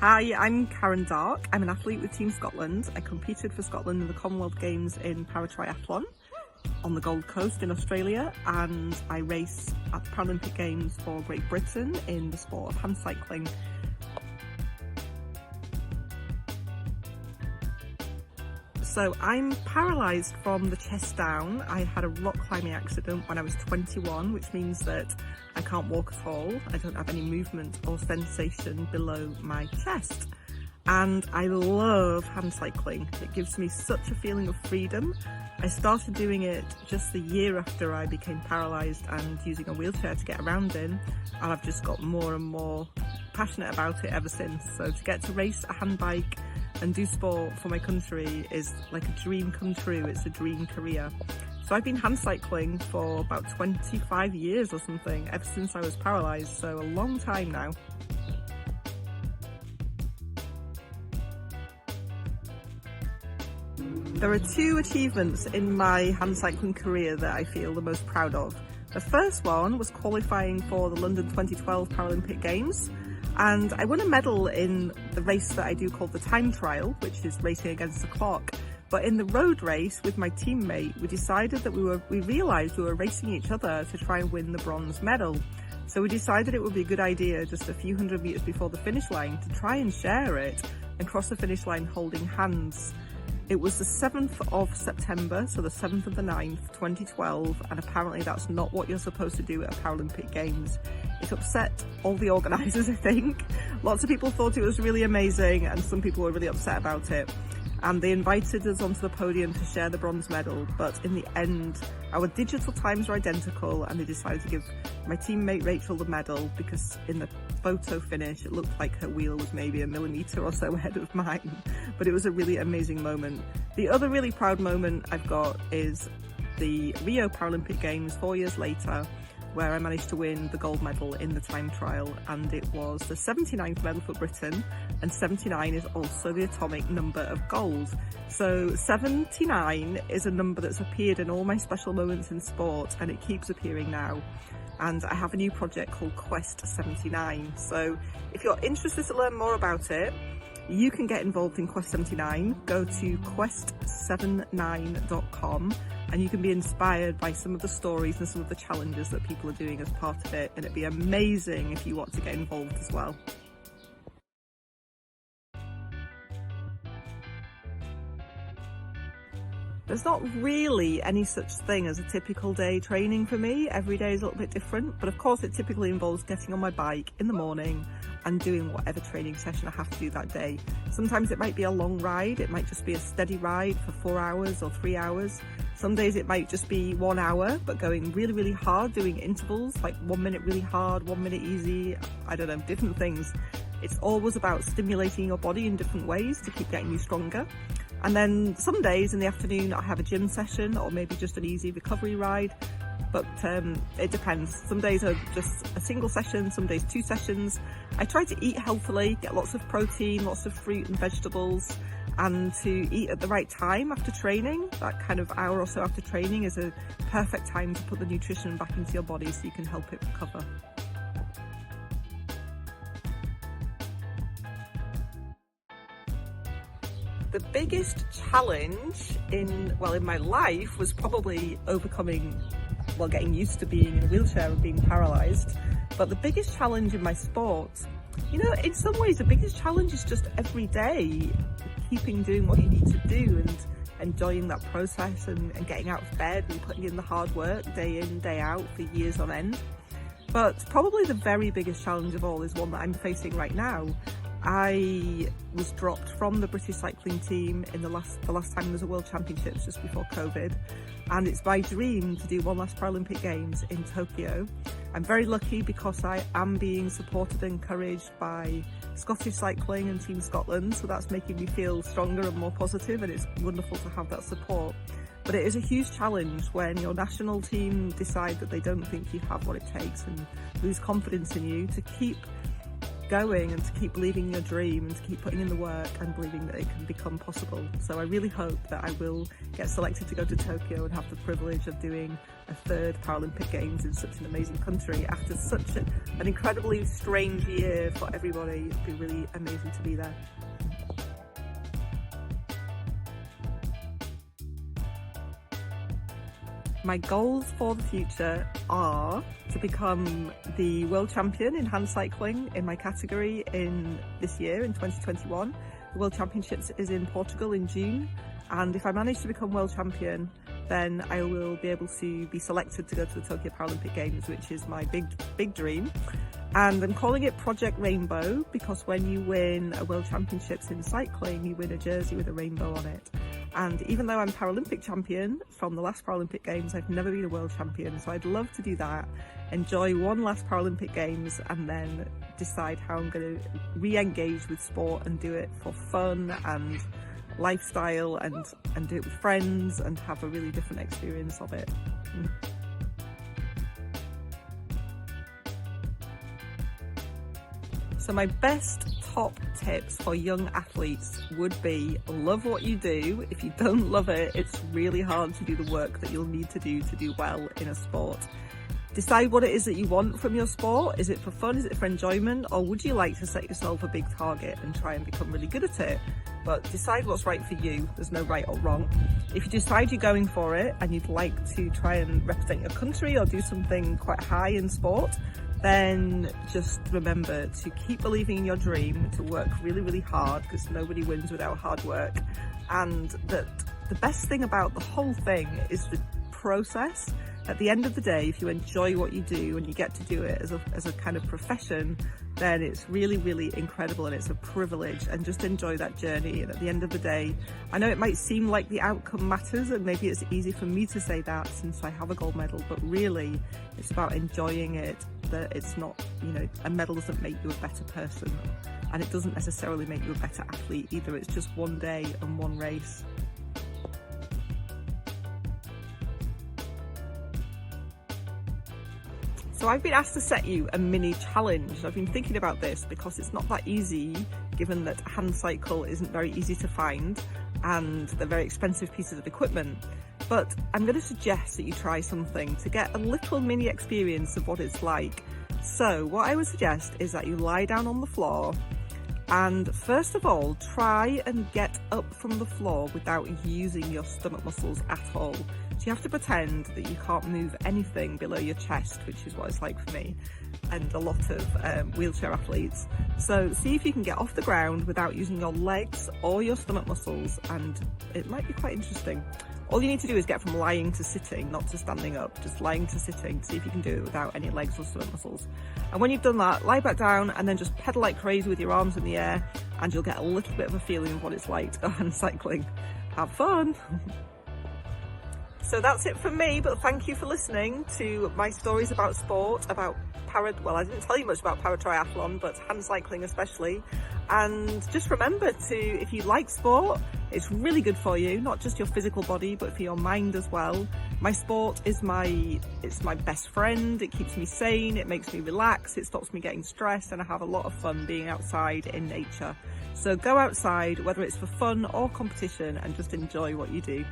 Hi, I'm Karen Darke. I'm an athlete with Team Scotland. I competed for Scotland in the Commonwealth Games in para-triathlon on the Gold Coast in Australia, and I race at the Paralympic Games for Great Britain in the sport of hand cycling. So I'm paralysed from the chest down. I had a rock climbing accident when I was 21, which means that I can't walk at all. I don't have any movement or sensation below my chest. And I love hand cycling. It gives me such a feeling of freedom. I started doing it just the year after I became paralysed and using a wheelchair to get around in, and I've just got more and more passionate about it ever since. So to get to race a hand bike and do sport for my country is like a dream come true. It's a dream career. So I've been hand cycling for about 25 years or something, ever since I was paralysed, so a long time now. There are two achievements in my hand cycling career that I feel the most proud of. The first one was qualifying for the London 2012 Paralympic Games, and I won a medal in the race that I do called the time trial, which is racing against the clock. But in the road race with my teammate, we decided that we realised we were racing each other to try and win the bronze medal. So we decided it would be a good idea just a few hundred metres before the finish line to try and share it and cross the finish line holding hands. It was the 7th of September, so the 7th of the 9th, 2012, and apparently that's not what you're supposed to do at a Paralympic Games. It upset all the organisers, I think. Lots of people thought it was really amazing, and some people were really upset about it. And they invited us onto the podium to share the bronze medal, but in the end, our digital times were identical, and they decided to give my teammate Rachel the medal because in the photo finish, it looked like her wheel was maybe a millimetre or so ahead of mine, but it was a really amazing moment. The other really proud moment I've got is the Rio Paralympic Games 4 years later, where I managed to win the gold medal in the time trial, and it was the 79th medal for Britain, and 79 is also the atomic number of gold. So 79 is a number that's appeared in all my special moments in sport, and it keeps appearing now. And I have a new project called Quest 79. So if you're interested to learn more about it, you can get involved in Quest 79. Go to quest79.com and you can be inspired by some of the stories and some of the challenges that people are doing as part of it. And it'd be amazing if you want to get involved as well. There's not really any such thing as a typical day training for me. Every day is a little bit different, but of course it typically involves getting on my bike in the morning and doing whatever training session I have to do that day. Sometimes it might be a long ride, it might just be a steady ride for 4 hours or 3 hours. Some days it might just be 1 hour, but going really, really hard, doing intervals, like 1 minute really hard, 1 minute easy, I don't know, different things. It's always about stimulating your body in different ways to keep getting you stronger. And then some days in the afternoon I have a gym session or maybe just an easy recovery ride, but it depends. Some days are just a single session, some days 2 sessions. I try to eat healthily, get lots of protein, lots of fruit and vegetables, and to eat at the right time after training. That kind of hour or so after training is a perfect time to put the nutrition back into your body so you can help it recover. The biggest challenge in my life was probably getting used to being in a wheelchair and being paralysed. But the biggest challenge in my sport, in some ways the biggest challenge is just every day, keeping doing what you need to do and enjoying that process and getting out of bed and putting in the hard work day in, day out for years on end. But probably the very biggest challenge of all is one that I'm facing right now. I was dropped from the British cycling team in the last time there was a World Championships just before COVID, and it's my dream to do one last Paralympic Games in Tokyo. I'm very lucky because I am being supported and encouraged by Scottish Cycling and Team Scotland, so that's making me feel stronger and more positive, and it's wonderful to have that support. But it is a huge challenge when your national team decide that they don't think you have what it takes and lose confidence in you, to keep going and to keep believing in your dream and to keep putting in the work and believing that it can become possible. So I really hope that I will get selected to go to Tokyo and have the privilege of doing a third Paralympic Games in such an amazing country after such an incredibly strange year for everybody. It'd be really amazing to be there. My goals for the future are to become the world champion in hand cycling in my category in this year, in 2021. The World Championships is in Portugal in June, and if I manage to become world champion, then I will be able to be selected to go to the Tokyo Paralympic Games, which is my big dream. And I'm calling it Project Rainbow because when you win a World Championships in cycling, you win a jersey with a rainbow on it. And even though I'm Paralympic champion from the last Paralympic Games, I've never been a world champion. So I'd love to do that, enjoy one last Paralympic Games, and then decide how I'm going to re-engage with sport and do it for fun and lifestyle and do it with friends and have a really different experience of it. So my best top tips for young athletes would be love what you do. If you don't love it, it's really hard to do the work that you'll need to do well in a sport. Decide what it is that you want from your sport. Is it for fun? Is it for enjoyment? Or would you like to set yourself a big target and try and become really good at it? But decide what's right for you. There's no right or wrong. If you decide you're going for it and you'd like to try and represent your country or do something quite high in sport, then just remember to keep believing in your dream, to work really, really hard, because nobody wins without hard work. And that the best thing about the whole thing is the process. At the end of the day, if you enjoy what you do and you get to do it as a kind of profession, then it's really, really incredible and it's a privilege, and just enjoy that journey. And at the end of the day, I know it might seem like the outcome matters, and maybe it's easy for me to say that since I have a gold medal, but really it's about enjoying it. That it's not, a medal doesn't make you a better person, and it doesn't necessarily make you a better athlete either. It's just one day and one race. So I've been asked to set you a mini challenge. I've been thinking about this because it's not that easy, given that a hand cycle isn't very easy to find and they're very expensive pieces of equipment. But I'm going to suggest that you try something to get a little mini experience of what it's like. So what I would suggest is that you lie down on the floor and first of all, try and get up from the floor without using your stomach muscles at all. So you have to pretend that you can't move anything below your chest, which is what it's like for me and a lot of wheelchair athletes. So see if you can get off the ground without using your legs or your stomach muscles, and it might be quite interesting. All you need to do is get from lying to sitting, not to standing up, just lying to sitting. See if you can do it without any legs or stomach muscles. And when you've done that, lie back down and then just pedal like crazy with your arms in the air, and you'll get a little bit of a feeling of what it's like to go hand cycling. Have fun! So that's it from me, but thank you for listening to my stories about sport, about well, I didn't tell you much about para-triathlon, but hand cycling especially. And just remember to, if you like sport, it's really good for you, not just your physical body, but for your mind as well. My sport is it's my best friend. It keeps me sane, it makes me relax, it stops me getting stressed, and I have a lot of fun being outside in nature. So go outside, whether it's for fun or competition, and just enjoy what you do.